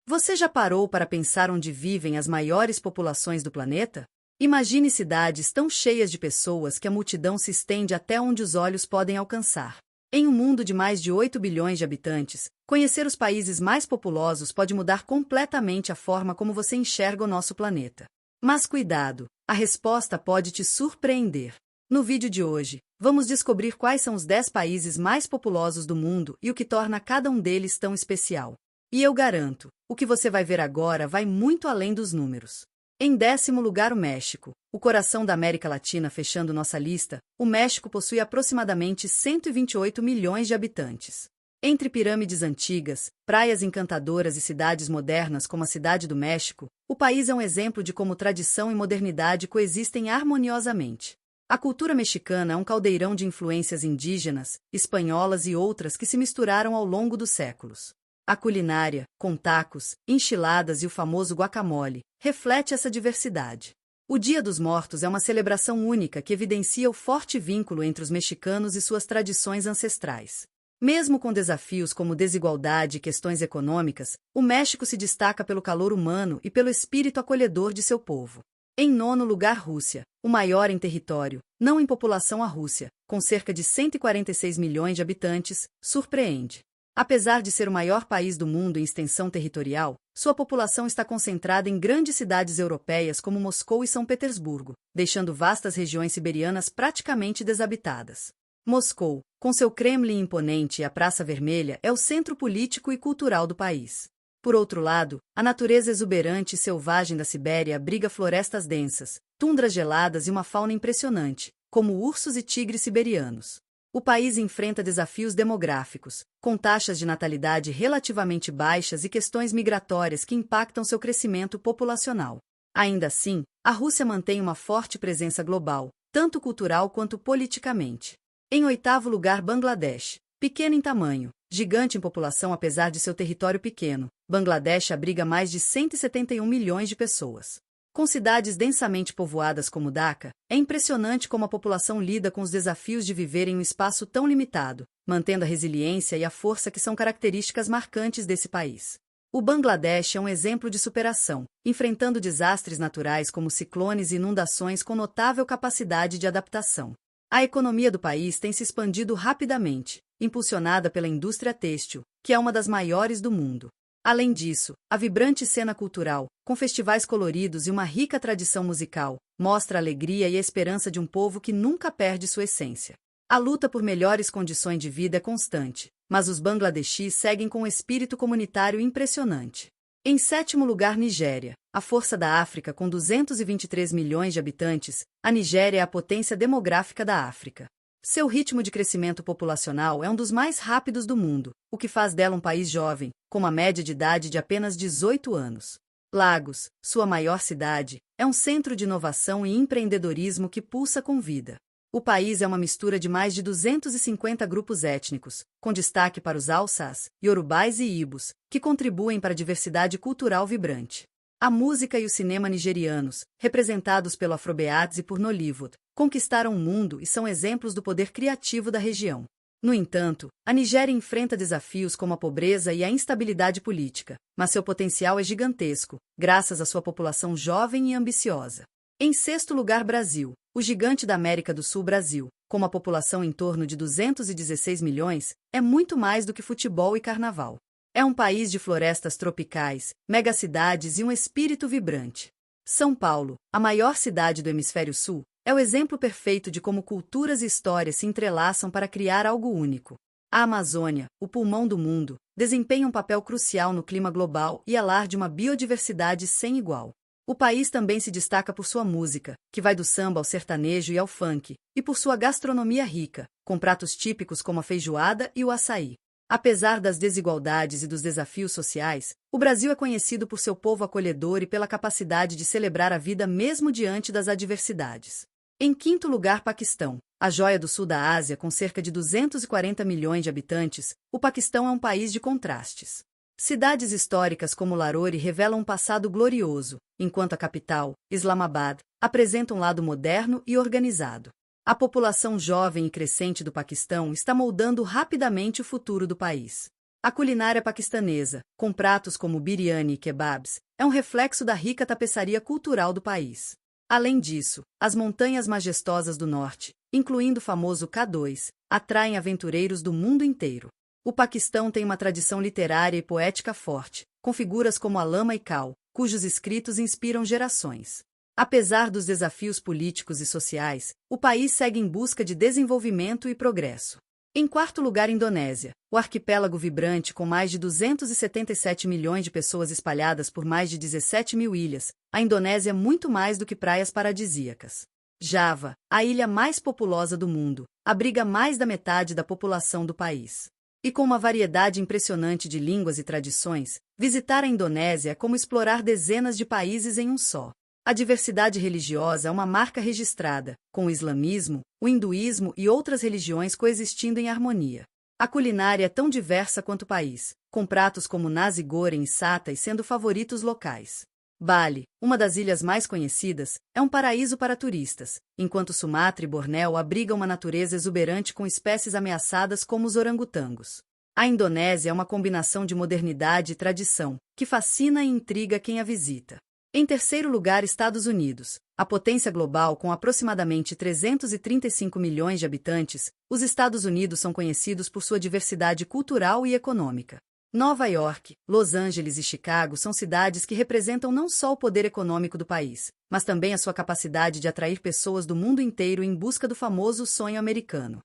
Você já parou para pensar onde vivem as maiores populações do planeta? Imagine cidades tão cheias de pessoas que a multidão se estende até onde os olhos podem alcançar. Em um mundo de mais de 8 bilhões de habitantes, conhecer os países mais populosos pode mudar completamente a forma como você enxerga o nosso planeta. Mas cuidado, a resposta pode te surpreender. No vídeo de hoje, vamos descobrir quais são os 10 países mais populosos do mundo e o que torna cada um deles tão especial. E eu garanto, o que você vai ver agora vai muito além dos números. Em 10º lugar, o México. O coração da América Latina fechando nossa lista, o México possui aproximadamente 128 milhões de habitantes. Entre pirâmides antigas, praias encantadoras e cidades modernas como a Cidade do México, o país é um exemplo de como tradição e modernidade coexistem harmoniosamente. A cultura mexicana é um caldeirão de influências indígenas, espanholas e outras que se misturaram ao longo dos séculos. A culinária, com tacos, enchiladas e o famoso guacamole, reflete essa diversidade. O Dia dos Mortos é uma celebração única que evidencia o forte vínculo entre os mexicanos e suas tradições ancestrais. Mesmo com desafios como desigualdade e questões econômicas, o México se destaca pelo calor humano e pelo espírito acolhedor de seu povo. Em 9º lugar, Rússia, o maior em território, não em população a Rússia, com cerca de 146 milhões de habitantes, surpreende. Apesar de ser o maior país do mundo em extensão territorial, sua população está concentrada em grandes cidades europeias como Moscou e São Petersburgo, deixando vastas regiões siberianas praticamente desabitadas. Moscou, com seu Kremlin imponente e a Praça Vermelha, é o centro político e cultural do país. Por outro lado, a natureza exuberante e selvagem da Sibéria abriga florestas densas, tundras geladas e uma fauna impressionante, como ursos e tigres siberianos. O país enfrenta desafios demográficos, com taxas de natalidade relativamente baixas e questões migratórias que impactam seu crescimento populacional. Ainda assim, a Rússia mantém uma forte presença global, tanto cultural quanto politicamente. Em 8º lugar, Bangladesh. Pequeno em tamanho, gigante em população apesar de seu território pequeno, Bangladesh abriga mais de 171 milhões de pessoas. Com cidades densamente povoadas como Dhaka, é impressionante como a população lida com os desafios de viver em um espaço tão limitado, mantendo a resiliência e a força que são características marcantes desse país. O Bangladesh é um exemplo de superação, enfrentando desastres naturais como ciclones e inundações com notável capacidade de adaptação. A economia do país tem se expandido rapidamente, impulsionada pela indústria têxtil, que é uma das maiores do mundo. Além disso, a vibrante cena cultural, com festivais coloridos e uma rica tradição musical, mostra a alegria e a esperança de um povo que nunca perde sua essência. A luta por melhores condições de vida é constante, mas os bangladeshis seguem com um espírito comunitário impressionante. Em 7º lugar, Nigéria. A força da África com 223 milhões de habitantes, a Nigéria é a potência demográfica da África. Seu ritmo de crescimento populacional é um dos mais rápidos do mundo, o que faz dela um país jovem, com uma média de idade de apenas 18 anos. Lagos, sua maior cidade, é um centro de inovação e empreendedorismo que pulsa com vida. O país é uma mistura de mais de 250 grupos étnicos, com destaque para os Hausas, Yorubais e Ibos, que contribuem para a diversidade cultural vibrante. A música e o cinema nigerianos, representados pelo Afrobeats e por Nollywood, conquistaram o mundo e são exemplos do poder criativo da região. No entanto, a Nigéria enfrenta desafios como a pobreza e a instabilidade política, mas seu potencial é gigantesco, graças à sua população jovem e ambiciosa. Em 6º lugar, Brasil. O gigante da América do Sul, Brasil, com uma população em torno de 216 milhões, é muito mais do que futebol e carnaval. É um país de florestas tropicais, megacidades e um espírito vibrante. São Paulo, a maior cidade do Hemisfério Sul, é o exemplo perfeito de como culturas e histórias se entrelaçam para criar algo único. A Amazônia, o pulmão do mundo, desempenha um papel crucial no clima global e é lar de uma biodiversidade sem igual. O país também se destaca por sua música, que vai do samba ao sertanejo e ao funk, e por sua gastronomia rica, com pratos típicos como a feijoada e o açaí. Apesar das desigualdades e dos desafios sociais, o Brasil é conhecido por seu povo acolhedor e pela capacidade de celebrar a vida mesmo diante das adversidades. Em 5º lugar, Paquistão. A joia do sul da Ásia, com cerca de 240 milhões de habitantes, o Paquistão é um país de contrastes. Cidades históricas como Lahore revelam um passado glorioso, enquanto a capital, Islamabad, apresenta um lado moderno e organizado. A população jovem e crescente do Paquistão está moldando rapidamente o futuro do país. A culinária paquistanesa, com pratos como biryani e kebabs, é um reflexo da rica tapeçaria cultural do país. Além disso, as montanhas majestosas do norte, incluindo o famoso K2, atraem aventureiros do mundo inteiro. O Paquistão tem uma tradição literária e poética forte, com figuras como Allama Iqbal, cujos escritos inspiram gerações. Apesar dos desafios políticos e sociais, o país segue em busca de desenvolvimento e progresso. Em quarto lugar, Indonésia, o arquipélago vibrante com mais de 277 milhões de pessoas espalhadas por mais de 17 mil ilhas. A Indonésia é muito mais do que praias paradisíacas. Java, a ilha mais populosa do mundo, abriga mais da metade da população do país. E com uma variedade impressionante de línguas e tradições, visitar a Indonésia é como explorar dezenas de países em um só. A diversidade religiosa é uma marca registrada, com o islamismo, o hinduísmo e outras religiões coexistindo em harmonia. A culinária é tão diversa quanto o país, com pratos como nasi goreng e satay sendo favoritos locais. Bali, uma das ilhas mais conhecidas, é um paraíso para turistas, enquanto Sumatra e Bornéu abrigam uma natureza exuberante com espécies ameaçadas como os orangotangos. A Indonésia é uma combinação de modernidade e tradição, que fascina e intriga quem a visita. Em terceiro lugar, Estados Unidos. A potência global com aproximadamente 335 milhões de habitantes, os Estados Unidos são conhecidos por sua diversidade cultural e econômica. Nova York, Los Angeles e Chicago são cidades que representam não só o poder econômico do país, mas também a sua capacidade de atrair pessoas do mundo inteiro em busca do famoso sonho americano.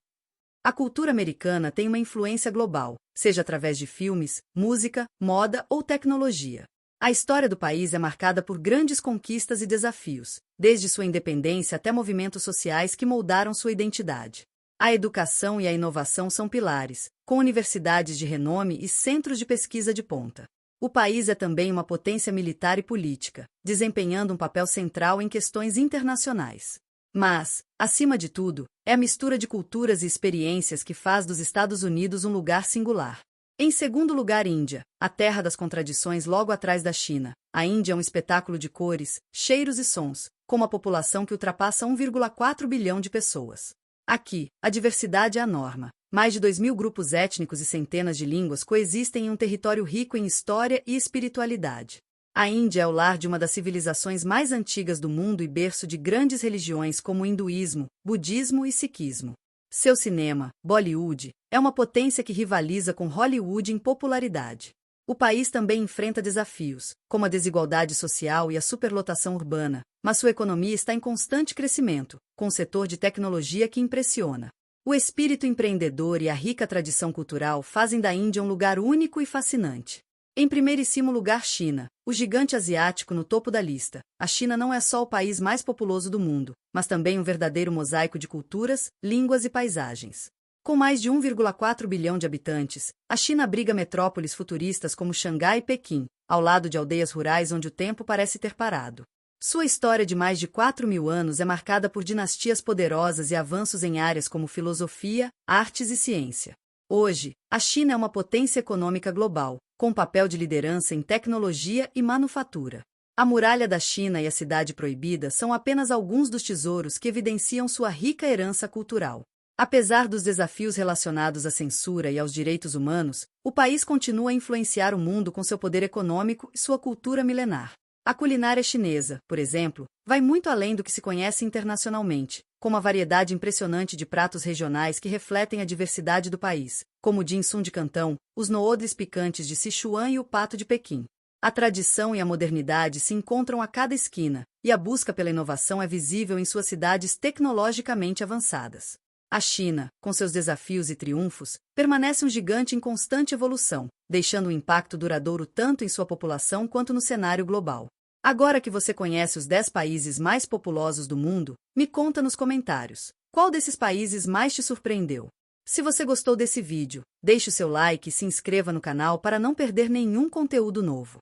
A cultura americana tem uma influência global, seja através de filmes, música, moda ou tecnologia. A história do país é marcada por grandes conquistas e desafios, desde sua independência até movimentos sociais que moldaram sua identidade. A educação e a inovação são pilares, com universidades de renome e centros de pesquisa de ponta. O país é também uma potência militar e política, desempenhando um papel central em questões internacionais. Mas, acima de tudo, é a mistura de culturas e experiências que faz dos Estados Unidos um lugar singular. Em segundo lugar, Índia, a terra das contradições logo atrás da China. A Índia é um espetáculo de cores, cheiros e sons, com uma população que ultrapassa 1,4 bilhão de pessoas. Aqui, a diversidade é a norma. Mais de 2.000 grupos étnicos e centenas de línguas coexistem em um território rico em história e espiritualidade. A Índia é o lar de uma das civilizações mais antigas do mundo e berço de grandes religiões como o hinduísmo, budismo e sikhismo. Seu cinema, Bollywood, é uma potência que rivaliza com Hollywood em popularidade. O país também enfrenta desafios, como a desigualdade social e a superlotação urbana, mas sua economia está em constante crescimento, com um setor de tecnologia que impressiona. O espírito empreendedor e a rica tradição cultural fazem da Índia um lugar único e fascinante. Em primeiríssimo lugar, China, o gigante asiático no topo da lista. A China não é só o país mais populoso do mundo, mas também um verdadeiro mosaico de culturas, línguas e paisagens. Com mais de 1,4 bilhão de habitantes, a China abriga metrópoles futuristas como Xangai e Pequim, ao lado de aldeias rurais onde o tempo parece ter parado. Sua história de mais de 4.000 anos é marcada por dinastias poderosas e avanços em áreas como filosofia, artes e ciência. Hoje, a China é uma potência econômica global, com papel de liderança em tecnologia e manufatura. A Muralha da China e a Cidade Proibida são apenas alguns dos tesouros que evidenciam sua rica herança cultural. Apesar dos desafios relacionados à censura e aos direitos humanos, o país continua a influenciar o mundo com seu poder econômico e sua cultura milenar. A culinária chinesa, por exemplo, vai muito além do que se conhece internacionalmente, com uma variedade impressionante de pratos regionais que refletem a diversidade do país, como o dim sum de Cantão, os noodles picantes de Sichuan e o pato de Pequim. A tradição e a modernidade se encontram a cada esquina, e a busca pela inovação é visível em suas cidades tecnologicamente avançadas. A China, com seus desafios e triunfos, permanece um gigante em constante evolução, deixando um impacto duradouro tanto em sua população quanto no cenário global. Agora que você conhece os 10 países mais populosos do mundo, me conta nos comentários, qual desses países mais te surpreendeu? Se você gostou desse vídeo, deixe o seu like e se inscreva no canal para não perder nenhum conteúdo novo.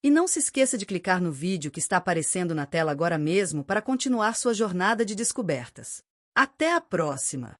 E não se esqueça de clicar no vídeo que está aparecendo na tela agora mesmo para continuar sua jornada de descobertas. Até a próxima!